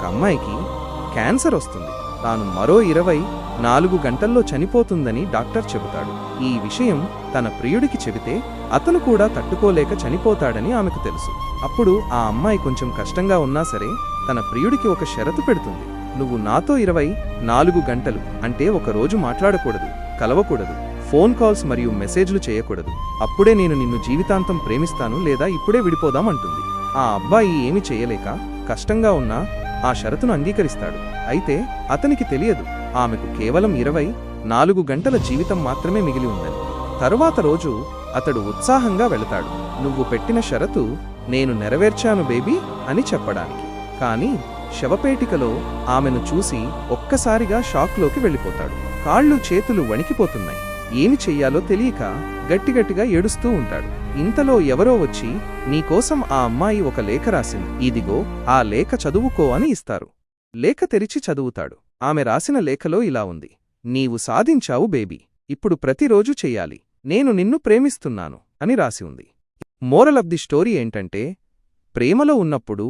అమ్మాయికి క్యాన్సర్ వస్తుంది. తాను మరో 24 గంటల్లో చనిపోతుందని డాక్టర్ చెబుతాడు. ఈ విషయం తన ప్రియుడికి చెబితే అతను కూడా తట్టుకోలేక చనిపోతాడని ఆమెకు తెలుసు. అప్పుడు ఆ అమ్మాయి కొంచెం కష్టంగా ఉన్నా సరే తన ప్రియుడికి ఒక షరతు పెడుతుంది. నువ్వు నాతో 24 గంటలు అంటే ఒక రోజు మాట్లాడకూడదు, కలవకూడదు, ఫోన్ కాల్స్ మరియు మెసేజ్లు చేయకూడదు. అప్పుడే నేను నిన్ను జీవితాంతం ప్రేమిస్తాను లేదా ఇప్పుడే విడిపోదాం అంటుంది. ఆ అబ్బాయి ఏమి చేయలేక కష్టంగా ఉన్నా ఆ షరతును అంగీకరిస్తాడు. అయితే అతనికి తెలియదు ఆమెకు కేవలం 24 గంటల జీవితం మాత్రమే మిగిలి ఉందని. తరువాత రోజు అతడు ఉత్సాహంగా వెళతాడు. నువ్వు పెట్టిన షరతు నేను నెరవేర్చాను బేబీ అని చెప్పడానికి. కాని శవపేటికలో ఆమెను చూసి ఒక్కసారిగా షాక్లోకి వెళ్ళిపోతాడు. కాళ్ళు చేతులు వణికిపోతున్నాయి. ఏమి చెయ్యాలో తెలియక గట్టిగట్టిగా ఏడుస్తూ ఉంటాడు. ఇంతలో ఎవరో వచ్చి నీకోసం ఆ అమ్మాయి ఒక లేఖ రాసింది, ఇదిగో ఆ లేఖ చదువుకో అని ఇస్తారు. లేఖ తెరిచి చదువుతాడు. ఆమె రాసిన లేఖలో ఇలా ఉంది: నీవు సాధించావు బేబీ, ఇప్పుడు ప్రతిరోజు చెయ్యాలి, నేను నిన్ను ప్రేమిస్తున్నాను అని రాసి ఉంది. మోరల్ ఆఫ్ ది స్టోరీ ఏంటంటే, ప్రేమలో ఉన్నప్పుడు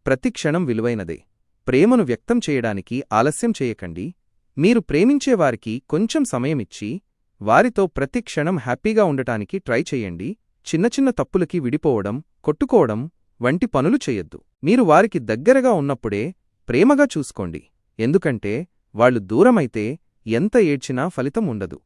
ప్రతి క్షణం విలువైనదే. ప్రేమను వ్యక్తం చేయడానికి ఆలస్యం చేయకండి. మీరు ప్రేమించేవారికి కొంచెం సమయమిచ్చి వారితో ప్రతి క్షణం హ్యాపీగా ఉండటానికి ట్రై చెయ్యండి. చిన్న చిన్న తప్పులకి విడిపోవడం, కొట్టుకోవడం వంటి పనులు చెయ్యొద్దు. మీరు వారికి దగ్గరగా ఉన్నప్పుడే ప్రేమగా చూసుకోండి. ఎందుకంటే వాళ్ళు దూరమైతే ఎంత ఏడ్చినా ఫలితం ఉండదు.